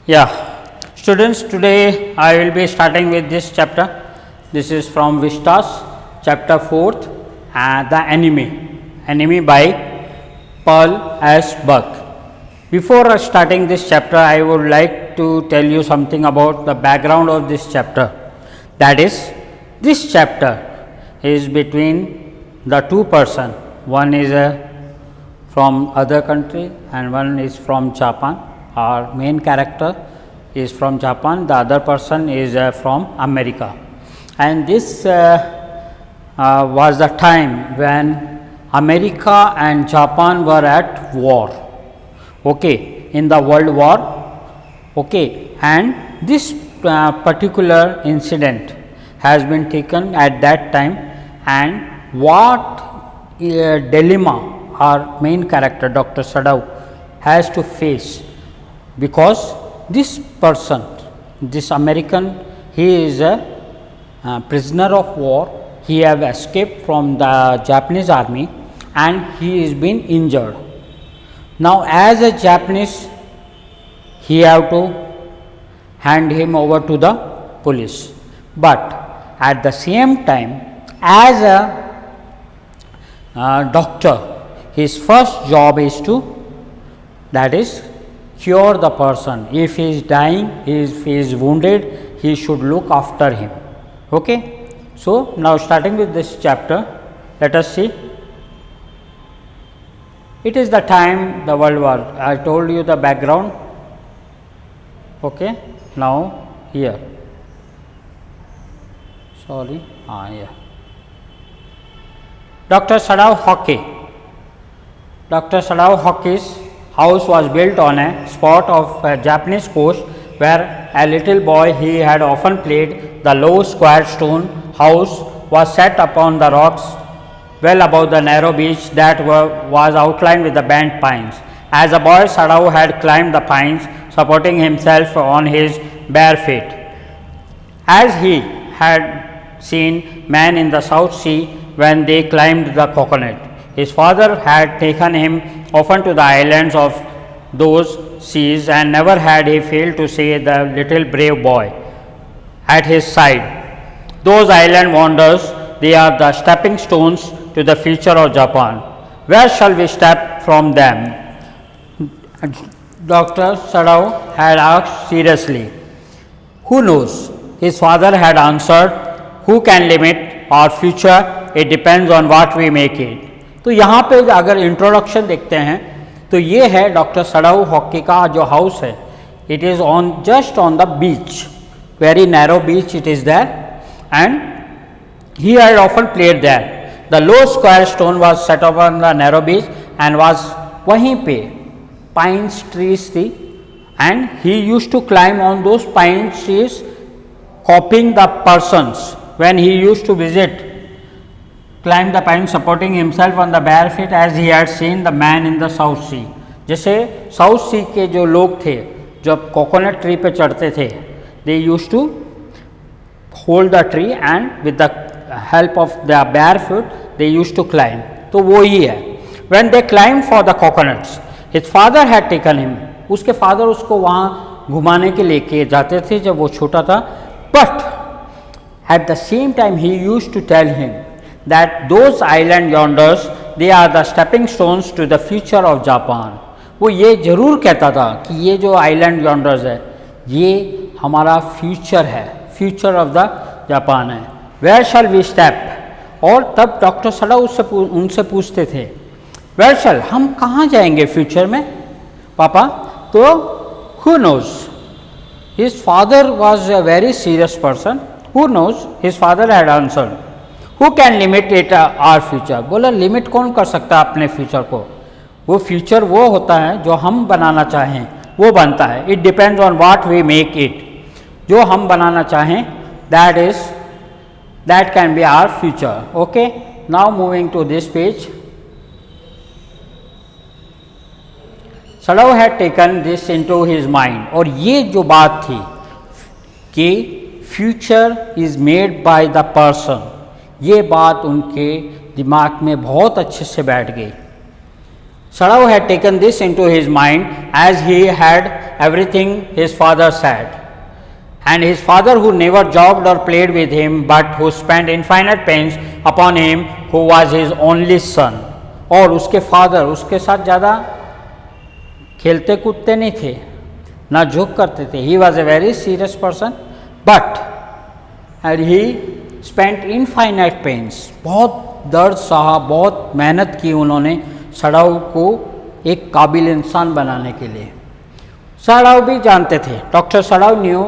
Yeah, students, today I will be starting with this chapter. This is from Vistas, chapter 4th, The Enemy by Paul S. Buck. Before starting this chapter, I would like to tell you something about the background of this chapter. That is, this chapter is between the two person. One is from other country and one is from Japan. Our main character is from Japan, the other person is from America, and this was the time when America and Japan were at war, in the World War, and this particular incident has been taken at that time, and what dilemma our main character Dr. Sadao has to face, because this person, this American, he is a prisoner of war. He have escaped from the Japanese army and he is been injured. Now as a Japanese, he have to hand him over to the police, but at the same time as a doctor, his first job is to, that is, cure the person. If he is dying, if he is wounded, he should look after him. So now starting with this chapter, let us see. It is the time the World War. I told you the background. Now here. Dr. Sadao Hockey. Dr. Sadao Hockey's house was built on a spot of a Japanese coast where a little boy he had often played. The low square stone house was set upon the rocks well above the narrow beach that was outlined with the bent pines. As a boy, Sadao had climbed the pines, supporting himself on his bare feet. As he had seen men in the South Sea when they climbed the coconut, his father had taken him often to the islands of those seas, and never had he failed to see the little brave boy at his side. Those island wonders, they are the stepping stones to the future of Japan. Where shall we step from them? Dr. Sadao had asked seriously. Who knows? His father had answered. Who can limit our future? It depends on what we make it. तो यहाँ पे अगर introduction देखते हैं तो ये है doctor Sadao hockey का जो हाउस है. It is on just on the beach, very narrow beach it is there, and he had often played there. The low square stone was set up on the narrow beach and was, वहीं पे pines trees थी, and he used to climb on those pine trees, copying the persons when he used to visit, climbed the pine supporting himself on the bare feet as he had seen the man in the South Sea. जैसे south सी के जो लोग थे जब coconut tree पे चढ़ते थे, they used to hold the tree and with the help of their bare foot they used to climb. तो वो ही है. When they climbed for the coconuts, his father had taken him. उसके father उसको वहाँ घुमाने के लेके जाते थे जब वो छोटा था. But at the same time he used to tell him that those island yonders, they are the stepping stones to the future of Japan. वो ये ज़रूर कहता था कि ये जो आइलैंड यॉन्डर्स है ये हमारा फ्यूचर है, फ्यूचर ऑफ द जापान है. Where shall we step? और तब डॉक्टर सडाओ उनसे पूछते थे, वेयर शैल, हम कहाँ जाएंगे फ्यूचर में पापा? तो who knows? His father was a very serious person. Who knows? His father had answered. Who can limit it our future? बोला लिमिट कौन कर सकता है अपने फ्यूचर को? वो फ्यूचर वो होता है जो हम बनाना चाहें वो बनता है. It depends on what we make it. जो हम बनाना चाहें that can be our future. Okay, now moving to this page. Sadao had taken this into his mind. और ये जो बात थी कि future is made by the person, ये बात उनके दिमाग में बहुत अच्छे से बैठ गई. Sadao had taken this into his mind as he had everything his father said. And his father, who never jogged or played with him, but who spent infinite pains upon him, who was his only son. और उसके father उसके साथ ज़्यादा खेलते कूदते नहीं थे, ना जोक करते थे. He was a very serious person, but and he spent infinite pains. बहुत दर्द सहा, बहुत मेहनत की उन्होंने सड़ाऊ को एक काबिल इंसान बनाने के लिए. सड़ाऊ भी जानते थे, doctor Sadao knew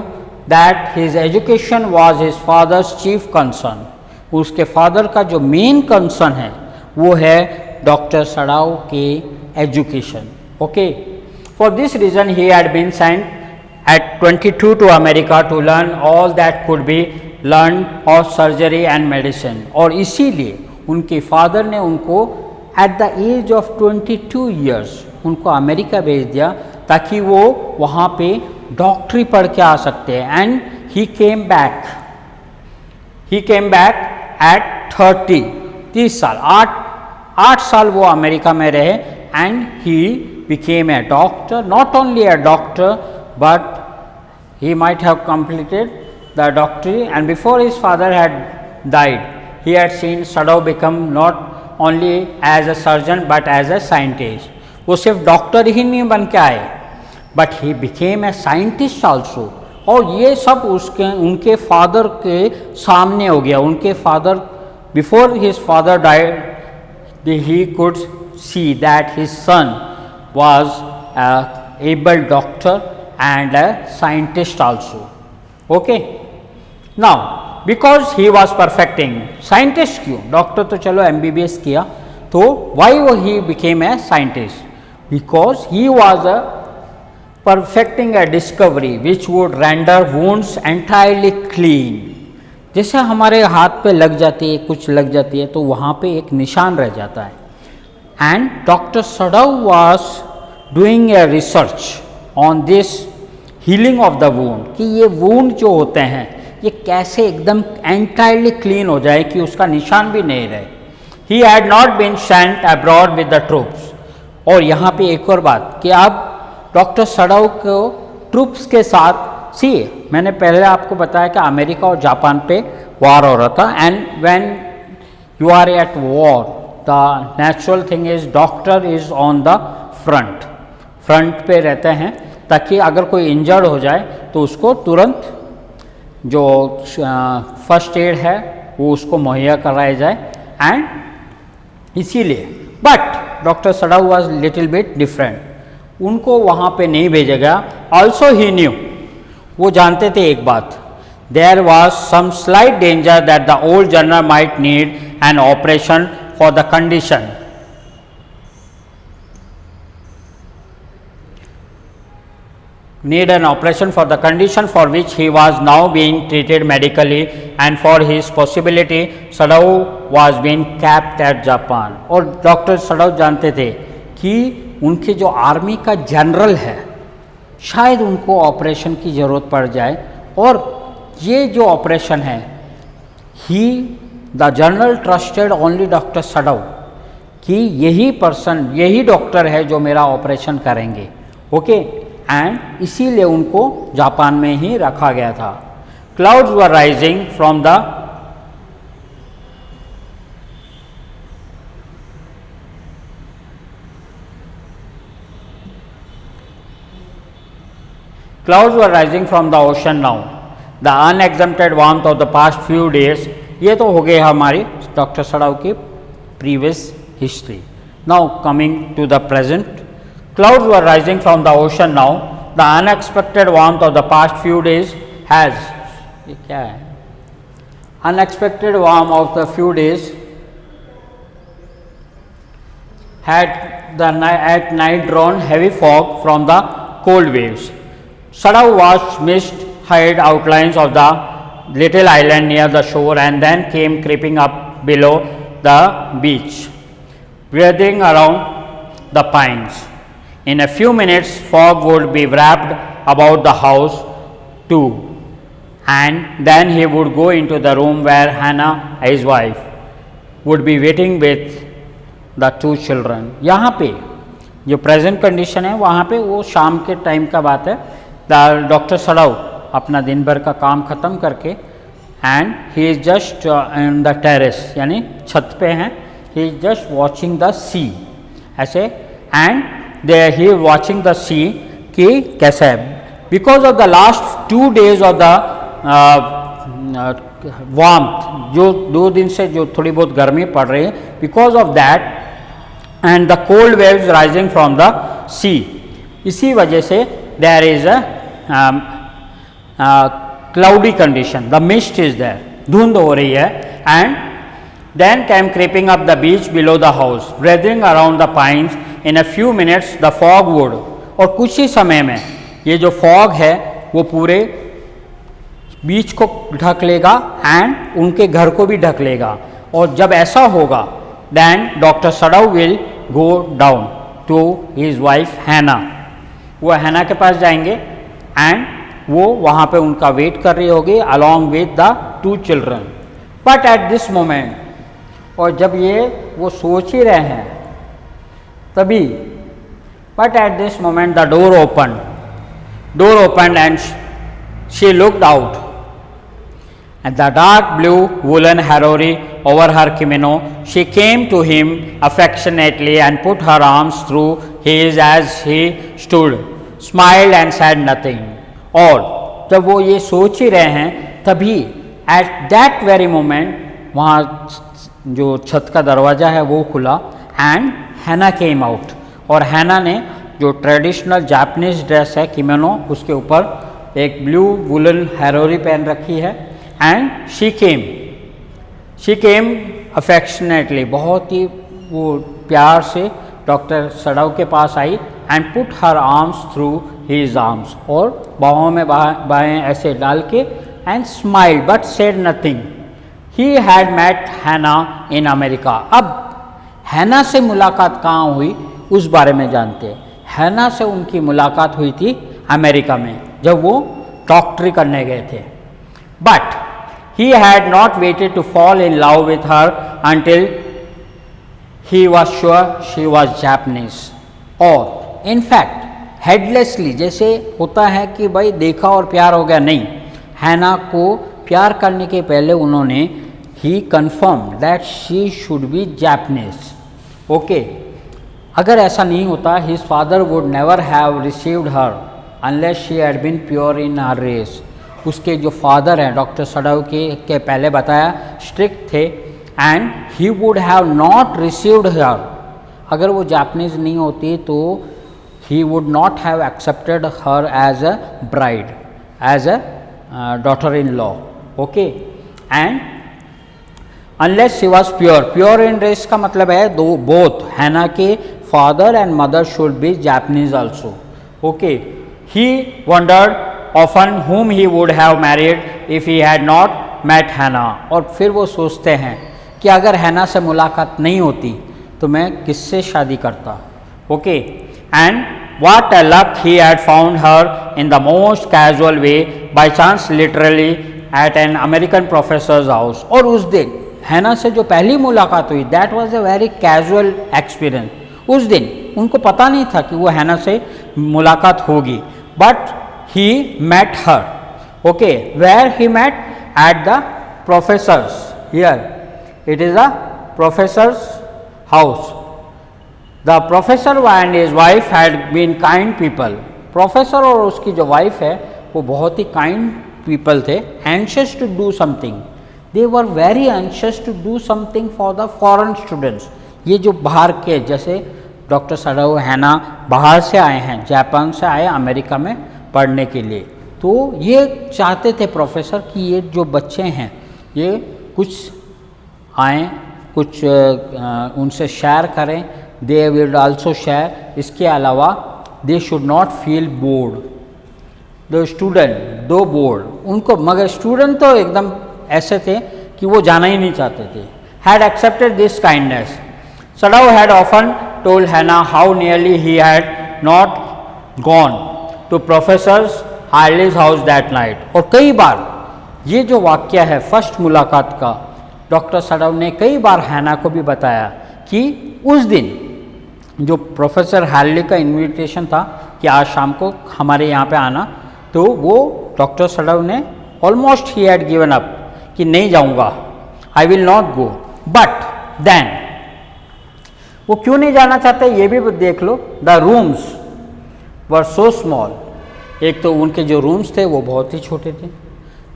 that his education was his father's chief concern. उसके फादर का जो मेन कंसर्न है वो है डॉक्टर सड़ाऊ के education. Okay, for this reason he had been sent at 22 to America to learn all that could be learned of surgery and medicine. और इसीलिए उनके फादर ने उनको at the age of 22 years उनको America भेज दिया ताकि वो वहाँ पे डॉक्टरी पढ़ के आ सकते हैं. And he came back at 30 साल, 8 साल वो अमेरिका में रहे. And he became a doctor, not only a doctor, but he might have completed the doctorate. And before his father had died, he had seen Sadao become not only as a surgeon but as a scientist. वो सिर्फ doctor ही नहीं बन के आए, but he became a scientist also. और ये सब उनके फादर के सामने हो गया. उनके father, before his father died, he could see that his son was an able doctor and a scientist also. Okay, now because he was perfecting, scientist क्यों, डॉक्टर तो चलो MBBS किया, तो why he became a scientist? Because he was perfecting a discovery which would render wounds entirely clean. जैसे हमारे हाथ पे लग जाती है, कुछ लग जाती है तो वहाँ पे एक निशान रह जाता है. And Dr. Sadao was doing a research on this healing of the wound, कि ये wound जो होते हैं ये कैसे एकदम entirely clean हो जाए कि उसका निशान भी नहीं रहे. He had not been sent abroad with the troops. और यहाँ पे एक और बात कि अब डॉक्टर सड़ाऊ को ट्रूप्स के साथ, मैंने पहले आपको बताया कि अमेरिका और जापान पे वार हो रहा था. And when you are at war, the natural thing is doctor is on the front पे रहते हैं ताकि अगर कोई इंजर्ड हो जाए तो उसको तुरंत जो फर्स्ट एड है वो उसको मुहैया कराया जाए. एंड इसीलिए but doctor Sadao was little bit different, उनको वहाँ पे नहीं भेजा गया. ऑल्सो ही न्यू, वो जानते थे एक बात, there was some slight danger that the old general might need an operation for the condition. Need an operation for the condition for which he was now being treated medically, and for his possibility Sadao was being kept at Japan. और doctor सड़ाऊ जानते थे कि उनके जो army का general है शायद उनको ऑपरेशन की ज़रूरत पड़ जाए. और ये जो ऑपरेशन है, he the general trusted only doctor Sadao कि यही डॉक्टर है जो मेरा ऑपरेशन करेंगे. ओके, एंड इसीलिए उनको जापान में ही रखा गया था. Clouds were rising from the ocean now. The unexpected warmth of the past few days. ये तो हो गए हमारी डॉक्टर सड़ाऊ की previous history. Now coming to the present. Clouds were rising from the ocean now. The unexpected warmth of the past few days has, ये क्या है? Unexpected warmth of the few days had at night drawn heavy fog from the cold waves. Sadao watched mist hide outlines of the little island near the shore and then came creeping up below the beach, writhing around the pines. In a few minutes, fog would be wrapped about the house too, and then he would go into the room where Hannah, his wife, would be waiting with the two children. यहाँ पे जो present condition है वहाँ पे वो शाम के time का बात है। डॉक्टर सड़ाऊ अपना दिन भर का काम ख़त्म करके and he is just in the terrace यानी छत पे हैं, he is just watching the sea ऐसे and they he watching the sea कि कैसा है, because of the last 2 days of the warmth, जो 2 दिन से जो थोड़ी बहुत गर्मी पड़ रही है, because of that and the cold waves rising from the sea, इसी वजह से there is a cloudy condition, the mist is there, धुंध हो रही है and then came creeping up the beach below the house breathing around the pines in a few minutes the fog would, और कुछ ही समय में ये जो फॉग है वो पूरे बीच को ढक लेगा एंड उनके घर को भी ढक लेगा, और जब ऐसा होगा then doctor Sadao will go down to his wife Hana, वो हैना के पास जाएंगे एंड वो वहाँ पे उनका वेट कर रही होगी along with the 2 children। But at this moment, और जब ये वो सोच ही रहे हैं तभी, but at this moment the door open and she looked out and the dark blue woolen harori over her kimono, she came to him affectionately and put her arms through his as he stood, smiled and said nothing। और जब वो ये सोच ही रहे हैं तभी at that very moment वहाँ जो छत का दरवाज़ा है वो खुला एंड हैना केम आउट, और हैना ने जो ट्रेडिशनल जापानीज ड्रेस है किमोनो, उसके ऊपर एक ब्लू वुलन हैरोरी पहन रखी है एंड शी केम अफेक्शनेटली, बहुत ही वो प्यार से डॉक्टर सड़ाऊ के पास आई and put her arms through his arms, और बाहों में बाहें ऐसे डाल के and smile but said nothing. He had met Hana in America. अब हैना से मुलाकात कहाँ हुई उस बारे में जानते हैं। हैना से उनकी मुलाकात हुई थी अमेरिका में, जब वो डॉक्टरी करने गए थे। But he had not waited to fall in love with her until he was sure she was Japanese, और in fact headlessly, जैसे होता है कि भाई देखा और प्यार हो गया, नहीं, हैना को प्यार करने के पहले उन्होंने he confirmed that she should be Japanese। okay, अगर ऐसा नहीं होता his father would never have received her unless she had been pure in her race। उसके जो फादर हैं डॉक्टर सड़ाऊ के पहले बताया स्ट्रिक्ट थे and he would have not received her, अगर वो जापानीज नहीं होती तो he would not have accepted her as a bride, as a daughter in law. Okay, and unless she was pure in race का मतलब है दो बोथ, हैना के father and mother should be Japanese also. Okay, he wondered often whom he would have married if he had not met Hannah, और फिर वो सोचते हैं कि अगर हैना से मुलाकात नहीं होती तो मैं किससे शादी करता। Okay, and what a luck he had found her in the most casual way by chance literally at an American professor's house। और उस दिन हैना से जो पहली मुलाकात हुई that was a very casual experience। उस दिन उनको पता नहीं था कि वो हैना से मुलाकात होगी, but he met her। okay, where he met? at the professor's, here it is a professor's house। the professor and his wife had been kind people। professor और उसकी जो wife है वो बहुत ही kind people थे, anxious to do something, they were very anxious to do something for the foreign students। ये जो बाहर के, जैसे डॉक्टर सड़ाऊ हैना बाहर से आए हैं, जापान से आए अमेरिका में पढ़ने के लिए, तो ये चाहते थे प्रोफेसर कि ये जो बच्चे हैं ये कुछ आएँ, कुछ उनसे शेयर करें, दे विल आल्सो शेयर। इसके अलावा they should not feel bored, the student दो बोर्ड उनको, मगर स्टूडेंट तो एकदम ऐसे थे कि वो जाना ही नहीं चाहते थे। Had accepted this kindness. Sadao had often told Hana how nearly he had not gone to professor's Harley's house that night. और कई बार ये जो वाक्य है फर्स्ट मुलाकात का, डॉक्टर सड़ाऊ ने कई बार हैना को भी बताया कि उस दिन जो प्रोफेसर हैडली का इनविटेशन था कि आज शाम को हमारे यहाँ पे आना, तो वो डॉक्टर सडव ने almost he had given up कि नहीं जाऊँगा, I will not go. But then वो क्यों नहीं जाना चाहते ये भी देख लो। The rooms were so small, एक तो उनके जो रूम्स थे वो बहुत ही छोटे थे।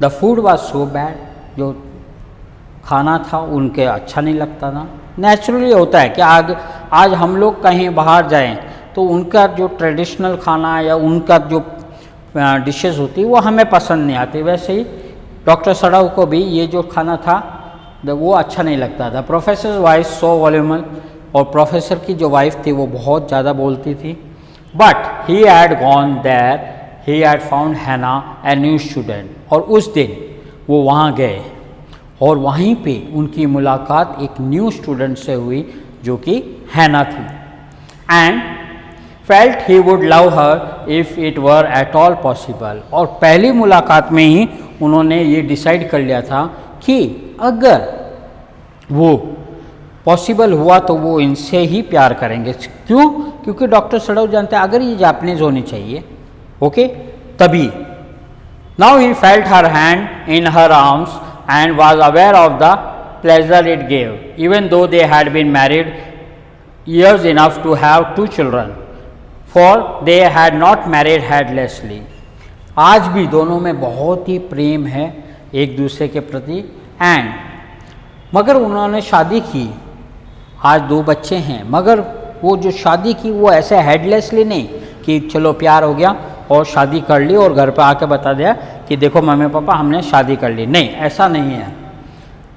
The food was so bad, जो खाना था उनके अच्छा नहीं लगता था। नेचुरली होता है कि आज हम लोग कहीं बाहर जाएं तो उनका जो ट्रेडिशनल खाना या उनका जो डिशेस होती है वो हमें पसंद नहीं आती। वैसे ही डॉक्टर सडव को भी ये जो खाना था वो अच्छा नहीं लगता था। प्रोफेसर वाइफ सो वॉल्यूमल, और प्रोफेसर की जो वाइफ थी वो बहुत ज़्यादा बोलती थी। But he had gone there, he had found Hana a new student, और उस दिन वो वहाँ गए और वहीं पे उनकी मुलाकात एक न्यू स्टूडेंट से हुई जो कि हैना थी। And felt he would love her if it were at all possible, और पहली मुलाकात में ही उन्होंने ये डिसाइड कर लिया था कि अगर वो पॉसिबल हुआ तो वो इनसे ही प्यार करेंगे। क्यों? क्योंकि डॉक्टर सडव जानते हैं अगर ये जापानीज होनी चाहिए, ओके, तभी। Now he felt her hand in her arms and was aware of the pleasure it gave, even though they had been married years enough to have 2 children, for they had not married heedlessly. आज भी दोनों में बहुत ही प्रेम है एक दूसरे के प्रति, एंड मगर उन्होंने शादी की, आज 2 बच्चे हैं, मगर वो जो शादी की वो ऐसे हेडलेसली नहीं कि चलो प्यार हो गया और शादी कर ली और घर पे आके बता दिया कि देखो मम्मी पापा हमने शादी कर ली, नहीं, ऐसा नहीं है।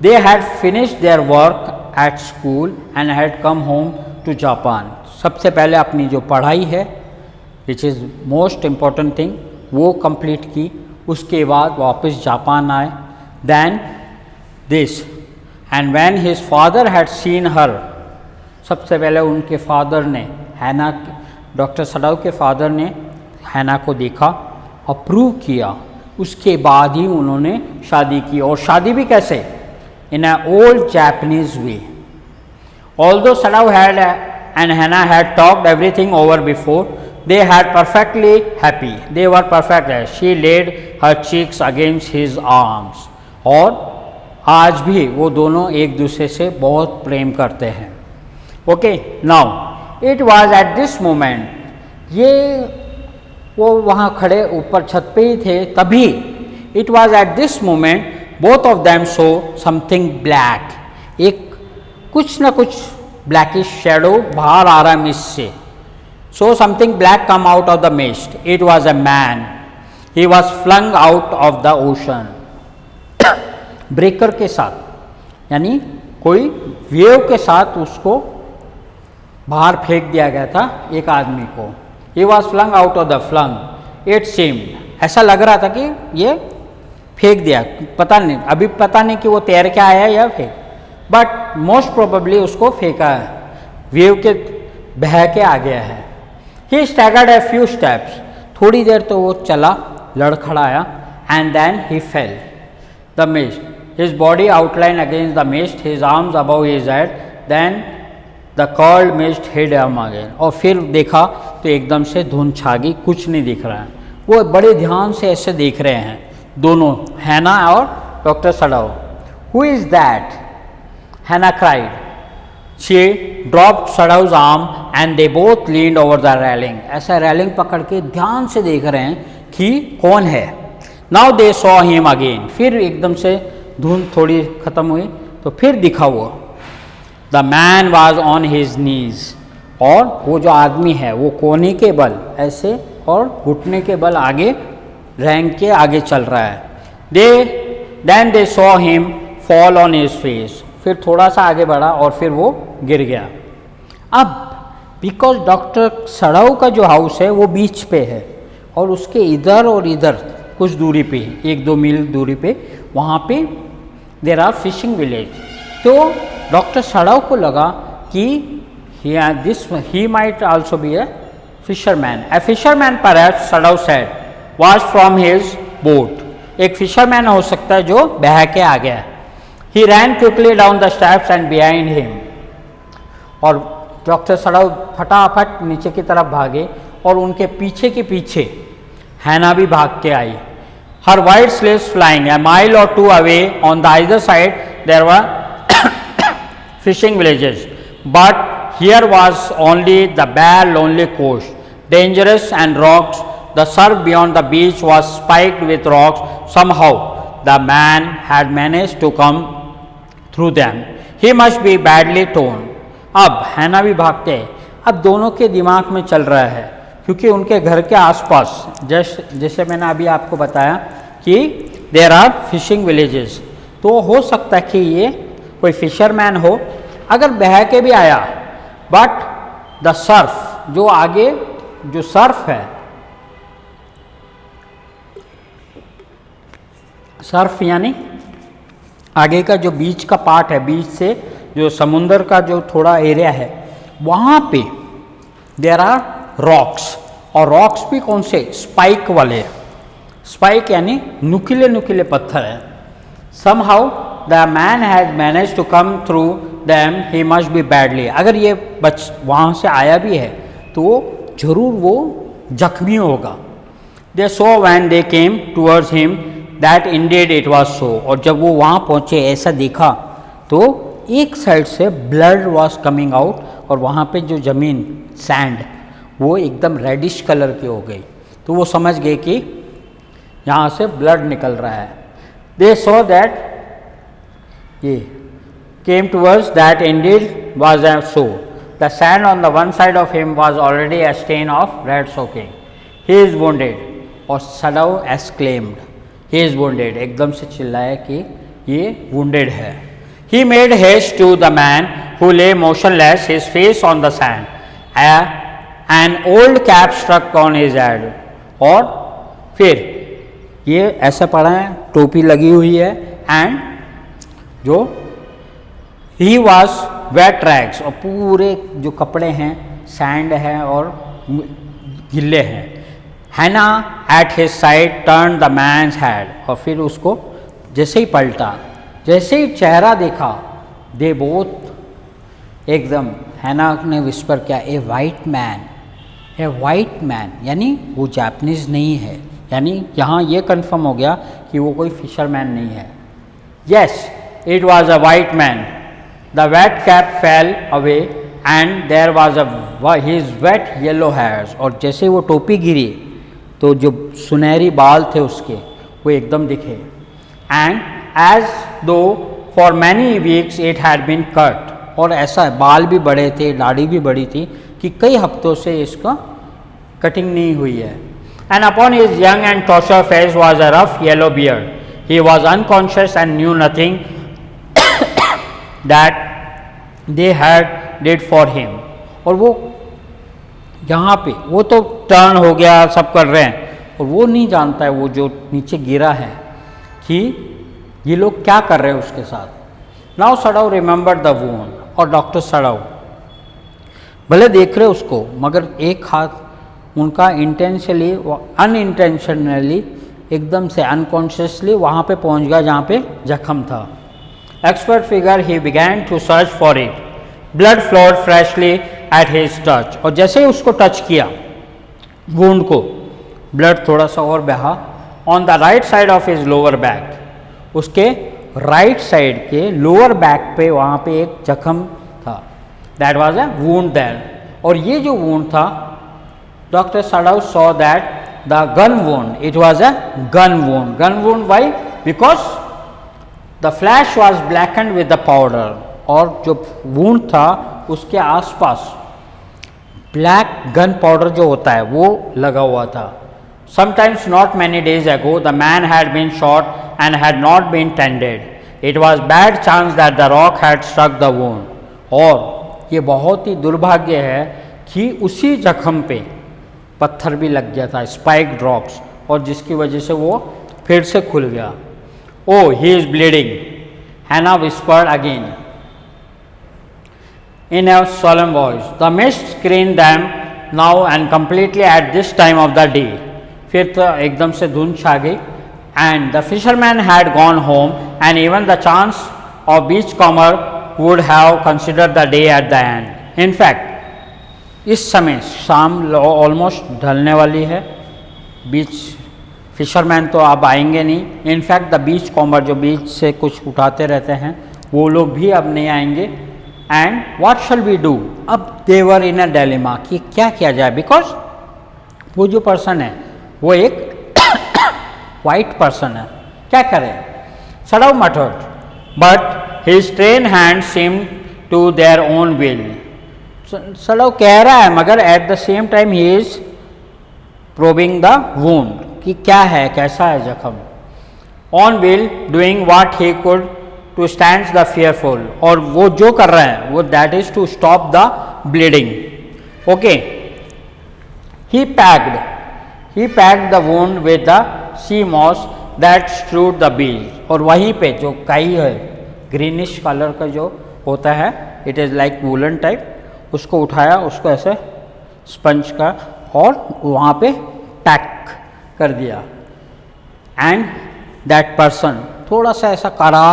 They had finished their work at school and had come home to Japan. सबसे पहले अपनी जो पढ़ाई है which is most important thing वो कंप्लीट की, उसके बाद वापस जापान आए। Then this and when his father had seen her, सबसे पहले उनके फादर ने हैना, डॉक्टर सडव के फादर ने हैना को देखा, अप्रूव किया, उसके बाद ही उन्होंने शादी की। और शादी भी कैसे? In a old Japanese way. Although Sadao had and Hana had talked everything over before, they had perfectly happy, they were perfect. She laid her cheeks against his arms, और आज भी वो दोनों एक दूसरे से बहुत प्रेम करते हैं। Okay, now it was at this moment, ये वो वहाँ खड़े ऊपर छत पे ही थे तभी, it was at this moment both of them so something black, एक कुछ ना कुछ ब्लैकिश शेडो बाहर आ रहा है मिस्ट से। So something black come out of the mist, it was a man, he was flung out of the ocean. Breaker के साथ, यानी कोई वेव के साथ उसको बाहर फेंक दिया गया था एक आदमी को। He was flung out of the flung. It seemed, ऐसा लग रहा था कि ये फेंक दिया, पता नहीं, अभी पता नहीं कि वो तैर के आया या फेंक, बट मोस्ट प्रोबेबली उसको फेंका है, वेव के बह के आ गया है। He staggered a few steps, थोड़ी देर तो वो चला, लड़खड़ाया, and then he fell. The mist, his body outlined against the mist, his arms above his head, then the cold mist hid him again. और फिर देखा तो एकदम से धुंध छा गई, कुछ नहीं दिख रहा है। वो बड़े ध्यान से ऐसे देख रहे हैं दोनों, हैना और doctor सडव। Who is that? Hannah cried. She dropped Sadav's arm and they both leaned over the railing. ऐसा रैलिंग पकड़ के ध्यान से देख रहे हैं कि कौन है। Now they saw him again. फिर एकदम से धुंध थोड़ी खत्म हुई तो फिर दिखा वो। The man was on his knees. और वो जो आदमी है वो कोहनी के बल ऐसे और घुटने के बल आगे रैंक के आगे चल रहा है। Then they saw him fall on his face. फिर थोड़ा सा आगे बढ़ा और फिर वो गिर गया। अब बिकॉज डॉक्टर सडव का जो हाउस है वो बीच पे है और उसके इधर और इधर कुछ दूरी पे, 1-2 मील दूरी पे, वहाँ पे देर आर फिशिंग विलेज। तो डॉक्टर सडव को लगा कि he might also be a fisherman. A fisherman perhaps, Sadav said, was from his boat. एक फिशरमैन हो सकता है जो बह के आ गया। He ran quickly down the steps and behind him. और डॉक्टर सड़ाउ फटाफट नीचे की तरफ भागे और उनके पीछे के पीछे हैना भी भाग के आई। Her white sleeves flying a mile or two away on the either side there were fishing villages, but here was only the bare lonely coast, dangerous and rocks. The surf beyond the beach was spiked with rocks. Somehow the man had managed to come through them. He must be badly torn. अब हैना भी भागते हैं। अब दोनों के दिमाग में चल रहा है, क्योंकि उनके घर के आसपास जैसे मैंने अभी आपको बताया कि देर आर फिशिंग विलेजेस, तो हो सकता है कि ये कोई फिशरमैन हो। अगर बह के भी आया, बट द सर्फ, जो आगे जो सर्फ है, सर्फ यानी आगे का जो बीच का पार्ट है, बीच से जो समुंदर का जो थोड़ा एरिया है, वहाँ पे देर आर रॉक्स, और रॉक्स भी कौन से, स्पाइक वाले, स्पाइक यानी नुकीले नुकीले पत्थर है। Somehow the man has manage to come through them, he must be badly. अगर ये वहाँ से आया भी है तो जरूर वो जख्मी होगा। They saw when they came towards him that indeed it was so, और जब वो वहाँ पहुँचे ऐसा देखा तो एक साइड से ब्लड वॉज कमिंग आउट, और वहाँ पे जो ज़मीन सैंड वो एकदम रेडिश कलर की हो गई। तो वो समझ गए कि यहाँ से ब्लड निकल रहा है। दे सो दैट, ये came towards that indeed was a so, the sand on the one side of him was already a stain of red soaking. He is wounded, और Sadao exclaimed, he is wounded, एकदम से चिल्लाया कि ये wounded है। He made haste to the man who lay motionless, his face on the sand. An old cap struck on his head. और फिर ये ऐसा पड़ा है, टोपी लगी हुई है, एंड जो he was wet rags, और पूरे जो कपड़े हैं सैंड है और गिल्ले हैं। हैना at his side turned the man's head, और फिर उसको जैसे ही पलटा, जैसे ही चेहरा देखा, दे बोथ, एकदम हैना ने विस्पर किया, ए वाइट मैन, ए वाइट मैन, यानी वो जापानीज नहीं है, यानी यहाँ ये कंफर्म हो गया कि वो कोई फिशरमैन नहीं है। Yes, it was a white man. The wet cap fell away and there was his wet yellow hairs, और जैसे वो टोपी गिरी तो जो सुनहरी बाल थे उसके वो एकदम दिखे। And as though for many weeks it had been cut, और ऐसा बाल भी बड़े थे, दाढ़ी भी बड़ी थी कि कई हफ्तों से इसका कटिंग नहीं हुई है। And upon his young and tortured face was a rough yellow beard. He was unconscious and knew nothing that they had did for him. और वो यहाँ पे वो तो टर्न हो गया, सब कर रहे हैं, और वो नहीं जानता है, वो जो नीचे गिरा है, कि ये लोग क्या कर रहे हैं उसके साथ। नाउ सडाउ रिमेंबर द वूंड, और डॉक्टर सडाउ भले देख रहे उसको, मगर एक हाथ उनका इंटेंशनली अनइंटेंशनली एकदम से अनकॉन्शियसली वहाँ पे पहुँच गया जहाँ पे जख्म था। Expert figure he began to search for it, blood flowed freshly at his touch, और जैसे ही उसको टच किया वूंड को, ब्लड थोड़ा सा और बहा। On the right side of his lower back, उसके राइट साइड के लोअर बैक पे वहाँ पे एक जख्म था। That was a wound there, और ये जो वूंड था, doctor Sadao saw that the gun wound, it was a gun wound. Gun wound why? Because the flash was blackened with the powder, और जो वूंड था उसके आसपास ब्लैक गन पाउडर जो होता है वो लगा हुआ था। Sometimes not many days ago the man had been shot and had not been tended. It was bad chance that the rock had struck the wound. और ये बहुत ही दुर्भाग्य है कि उसी जख्म पे पत्थर भी लग गया था, स्पाइक्ड रॉक्स, और जिसकी वजह से वो फिर से खुल गया। Oh, he is bleeding, Hannah whispered again in a solemn voice. The mist screened them now and completely at this time of the day. फिर तो एकदम से धुंध छा गई। And the fisherman had gone home and even the chance of beach comer would have considered the day at the end. In fact इस समय शाम ऑलमोस्ट ढलने वाली है। बीच फिशरमैन तो अब आएंगे नहीं, इनफैक्ट द बीच कॉम्बर जो बीच से कुछ उठाते रहते हैं वो लोग भी अब नहीं आएंगे। And what shall we do, अब देवर इन अ डिलेमा कि क्या किया जाए, बिकॉज वो जो पर्सन है वो एक वाइट पर्सन है, क्या करें। Sadao muttered but his trained hand seem to their own will. Sadao कह रहा है मगर at the same time he is probing the wound कि क्या है, कैसा है जख्म। On will doing what he could to stand the fearful, और वो जो कर रहे हैं वो that is to stop the bleeding. Okay, he packed the wound with the sea moss that strewed the beach, और वहीं पे जो काई है ग्रीनिश कलर का जो होता है, it is like woollen type, उसको उठाया, उसको ऐसे स्पंज का और वहाँ पे पैक कर दिया। एंड दैट पर्सन थोड़ा सा ऐसा करा,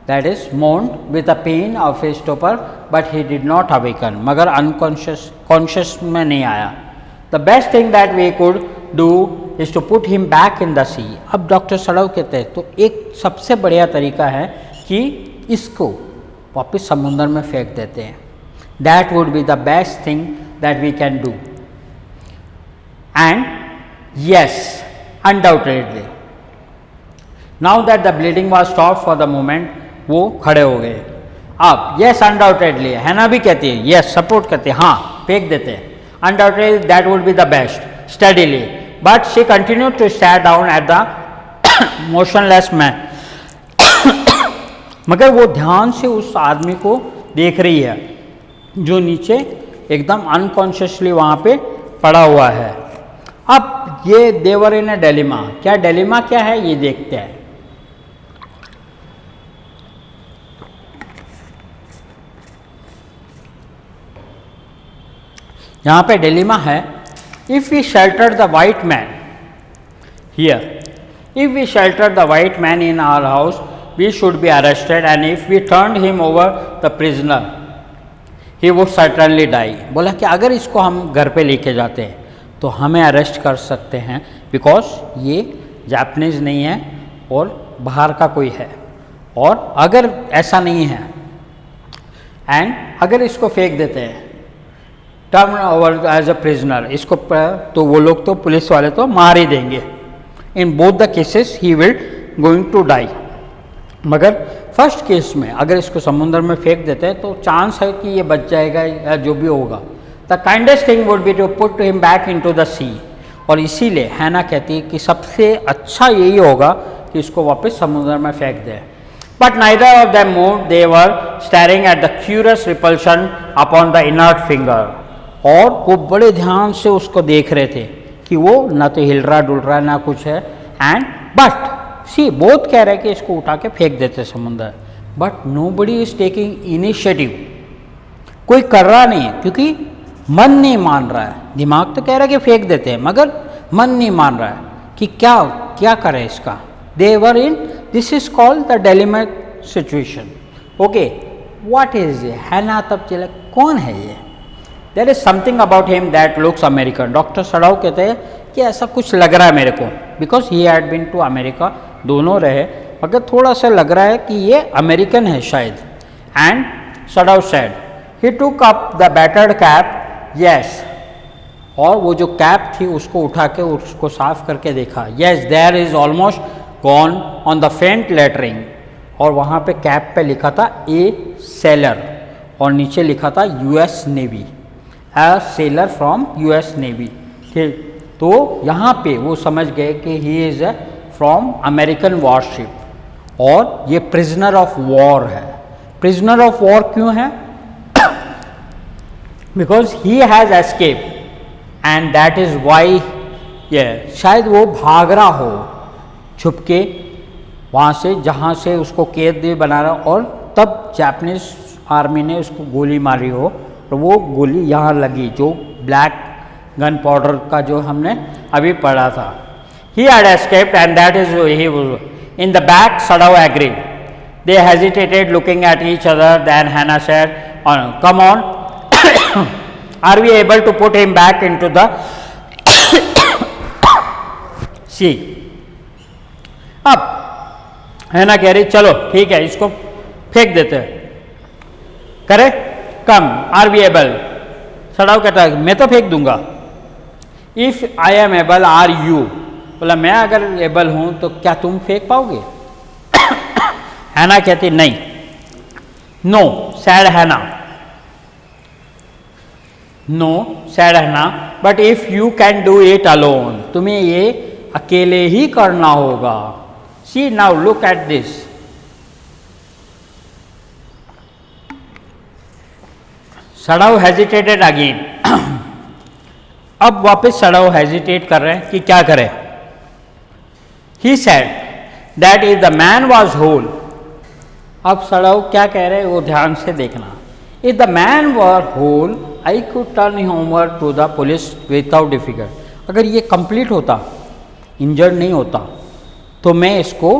that is moaned with a pain of his stupor but he did not awaken, मगर कॉन्शियस में नहीं आया। The best thing that we could do is to put him back in the sea. अब doctor सड़व कहते हैं तो एक सबसे बढ़िया तरीका है कि इसको वापस समुद्र में फेंक देते हैं। That would be the best thing that we can do. And yes, undoubtedly now that the bleeding was stop for the moment, वो खड़े हो गए। अब यस अनडाउटेडली, है ना, भी कहती है यस, सपोर्ट करती है, हाँ फेंक देते हैं। Undoubtedly that would be the best, steadily, but she continue to stay down at the motionless man. मगर वो ध्यान से उस आदमी को देख रही है जो नीचे एकदम अनकॉन्शियसली वहाँ पे पड़ा हुआ है। अब ये देवर इन अ डिलेमा, क्या डिलेमा क्या है ये देखते हैं। यहाँ पे डिलेमा है, if we shelter the white man here, if we shelter the white man in our house we should be arrested, and if we turn him over the prisoner he would certainly die. बोला कि अगर इसको हम घर पे लेके जाते हैं तो हमें अरेस्ट कर सकते हैं, बिकॉज ये जापानीज़ नहीं है और बाहर का कोई है, और अगर ऐसा नहीं है एंड अगर इसको फेंक देते हैं turn over as a prisoner, इसको तो वो लोग तो पुलिस वाले तो मार ही देंगे। In both the cases he will going to die. मगर फर्स्ट केस में अगर इसको समुद्र में फेंक देते हैं तो चांस है कि ये बच जाएगा या जो भी होगा। The kindest thing would be to put him back into the sea, और इसीलिए हैना कहती है कि सबसे अच्छा यही होगा कि इसको वापस समुद्र में फेंक दें। But neither of them moved, they were staring at the curious repulsion upon the inert finger, और वो बड़े ध्यान से उसको देख रहे थे कि वो ना तो हिल रहा डुल रहा ना कुछ है। एंड बट सी बोथ कह रहे कि इसको उठा के फेंक देते समुद्र, but nobody is taking initiative, कोई कर रहा नहीं क्योंकि मन नहीं मान रहा है। दिमाग तो कह रहा है कि फेंक देते हैं, मगर मन नहीं मान रहा है कि क्या क्या करें इसका। They were in, this is called the dilemma situation. Okay, what is ये, है ना, तब चले कौन है ये। There is something about him that looks American. Doctor Sadao कहते हैं कि ऐसा कुछ लग रहा है मेरे को, because he had been to America, दोनों रहे, मगर थोड़ा सा लग रहा है कि ये अमेरिकन है शायद। And Sadao said he took up the battered cap, yes, और वो जो कैप थी उसको उठा के उसको साफ करके देखा, yes there is almost gone on the faint lettering, और वहाँ पे कैप पे लिखा था ए सेलर और नीचे लिखा था US navy, a seller from US navy. ठीक, तो यहाँ पे वो समझ गए कि he is from American worship, और ये प्रिजनर ऑफ वॉर है। प्रिजनर ऑफ वॉर क्यों है? Because he has escape and that is why, ये शायद वो भाग रहा हो छुप के वहाँ से जहाँ से उसको कैद बना रहा, और तब जापानीज आर्मी ने उसको गोली मारी हो, तो वो गोली यहाँ लगी जो ब्लैक गन पाउडर का जो हमने अभी पढ़ा था। He had escaped and that is he was in the back. Sadav agreed. They hesitated, looking at each other. Then Hannah said, "Come on." Are we able to put him back into the sea? अब हैना कह रही चलो ठीक है इसको फेंक देते हैं, करे कम, आर वी एबल? सड़ाऊ कहता है मैं तो फेंक दूंगा। If I am able are you, बोला मैं अगर एबल हूं तो क्या तुम फेंक पाओगे? हैना कहती नहीं, no said Hana, no said Hana, but if you can do it alone, तुम्हें ये अकेले ही करना होगा। See now look at this, Sadao hesitated again. अब वापस सड़ाऊ हेजिटेट कर रहे हैं कि क्या करें। He said that if the man was whole, अब सड़ाऊ क्या कह रहे हैं वो ध्यान से देखना। If the man were whole I could turn him over to the police without difficult, अगर ये कंप्लीट होता, इंजर्ड नहीं होता, तो मैं इसको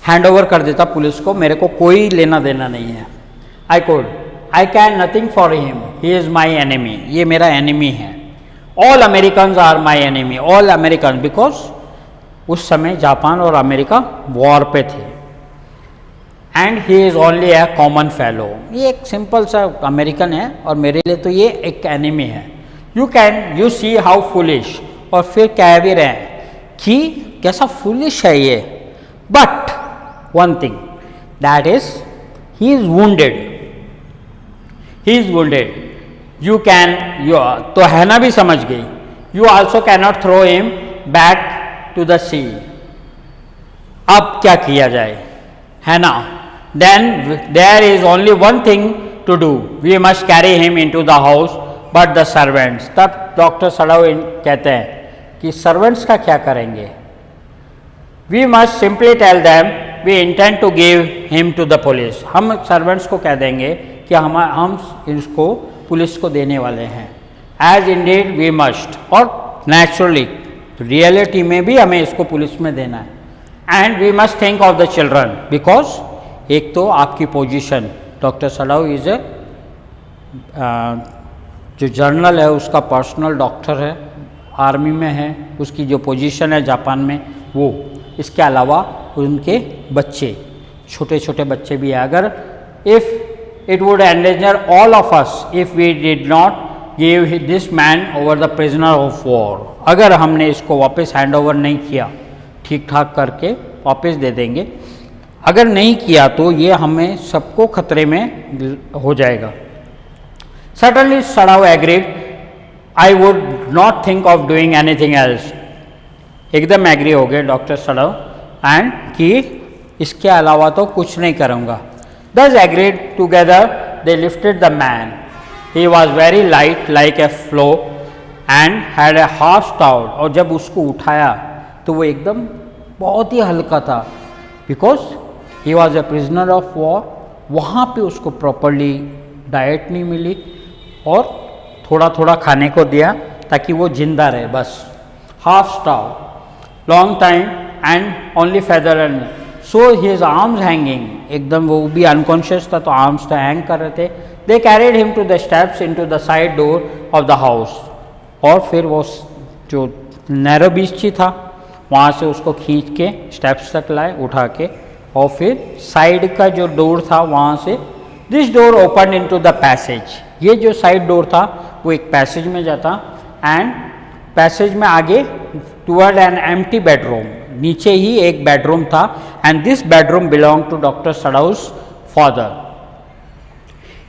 हैंड ओवर कर देता पुलिस को, मेरे को कोई लेना देना नहीं है। I can nothing for him, he is my enemy, ये मेरा एनिमी है। All American are my enemy, all American, because उस समय जापान और अमेरिका वॉर पे थे। And he is only a common fellow, ये एक सिंपल सा अमेरिकन है और मेरे लिए तो ये एक एनिमी है। यू सी हाउ फुलिश, और फिर कह भी रहे हैं कि कैसा फुलिश है ये। But one thing that is he is wounded, he is wounded, you can, तो हैना भी समझ गई, you also cannot throw him back to the sea. अब क्या किया जाए Hana? Then there is only one thing to do, we must carry him into the house but the servants. तब doctor Sadao कहते हैं कि servants का क्या करेंगे? We must simply tell them we intend to give him to the police, हम servants को कह देंगे कि हम इसको पुलिस को देने वाले हैं। एज इंडीड वी मस्ट, और नेचुरली रियलिटी में भी हमें इसको पुलिस में देना है। And we must think of the children, because एक तो आपकी position, doctor Sadao is a जो जर्नल है उसका पर्सनल डॉक्टर है, आर्मी में है, उसकी जो पोजीशन है जापान में वो, इसके अलावा उनके बच्चे, छोटे छोटे बच्चे भी हैं। अगर if it would endanger all of us if we did not give this man over the prisoner of war, अगर हमने इसको वापस हैंड ओवर नहीं किया, ठीक ठाक करके वापस दे देंगे, अगर नहीं किया तो ये हमें सबको खतरे में हो जाएगा। Certainly सड़ाऊ agreed, I would not think of doing anything else. एकदम एग्री हो गए डॉक्टर सड़ाऊ एंड कि इसके अलावा तो कुछ नहीं करूँगा। Thus agreed together they lifted the man. He was very light like a flow and had a half stout. और जब उसको उठाया तो वो एकदम बहुत ही हल्का था, because he was a prisoner of war. वहाँ पे उसको प्रॉपरली डाइट नहीं मिली और थोड़ा थोड़ा खाने को दिया ताकि वो जिंदा रहे, बस। Half starved, long time and only feather and so his arms hanging, एकदम वो भी अनकॉन्शियस था तो आर्म्स तो हैंग कर रहे थे। They carried him to the steps into the side door of the house, और फिर वो जो नैरो बीच था वहाँ से उसको खींच के स्टेप्स तक लाए उठा के, और फिर साइड का जो डोर था वहाँ से, this door open into the passage, ये जो साइड डोर था वो एक पैसेज में जाता एंड पैसेज में आगे टूवर्ड एन एम्प्टी बेडरूम, नीचे ही एक बेडरूम था and this bedroom belong to doctor Sadao's father.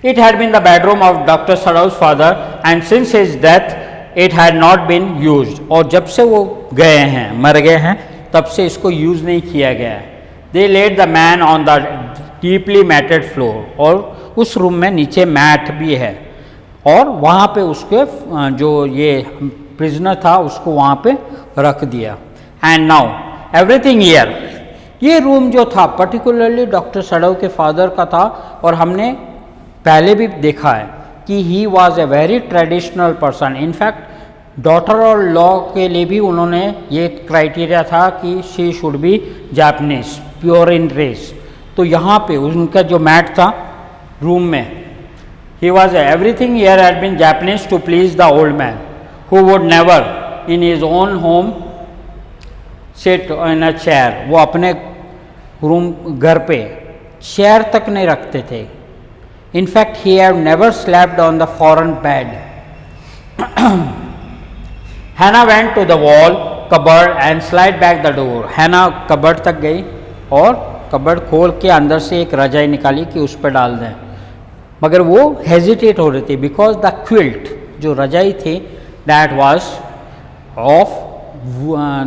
It had been the bedroom of doctor Sadao's father and since his death it had not been used, और जब से वो गए हैं, मर गए हैं, तब से इसको यूज़ नहीं किया गया है। They laid the man on the deeply matted floor, और उस रूम में नीचे मैट भी है, और वहाँ पे उसके जो ये प्रिजनर था उसको वहाँ पे रख दिया। एंड नाउ एवरीथिंग हियर, ये रूम जो था पर्टिकुलरली डॉक्टर सड़ाऊ के फादर का था, और हमने पहले भी देखा है कि he was a very traditional person. In fact daughter और लॉ के लिए भी उन्होंने ये क्राइटेरिया था कि she should be Japanese, pure in race. तो यहाँ पे उनका जो मैट था रूम में, He was everything here had been Japanese to please the old man, who would never in his own home sit in a chair. वो अपने room घर पे चेयर तक नहीं रखते थे. In fact, he had never slept on the foreign bed. Hannah went to the wall cupboard and slid back the door. Hannah cupboard तक गई और कबर्ड खोल के अंदर से एक रजाई निकाली कि उस पर डाल दें, मगर वो हेजिटेट हो रही थी बिकॉज द क्विल्ट, जो रजाई थी, that was of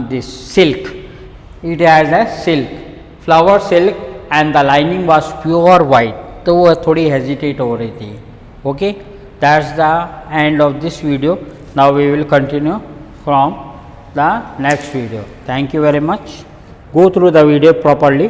this silk. It has a silk, flower silk, and the lining was pure white. तो वो थोड़ी हेजिटेट हो रही थी. Okay, that's the end of this video. Now we will continue from the next video. Thank you very much. Go through the video properly.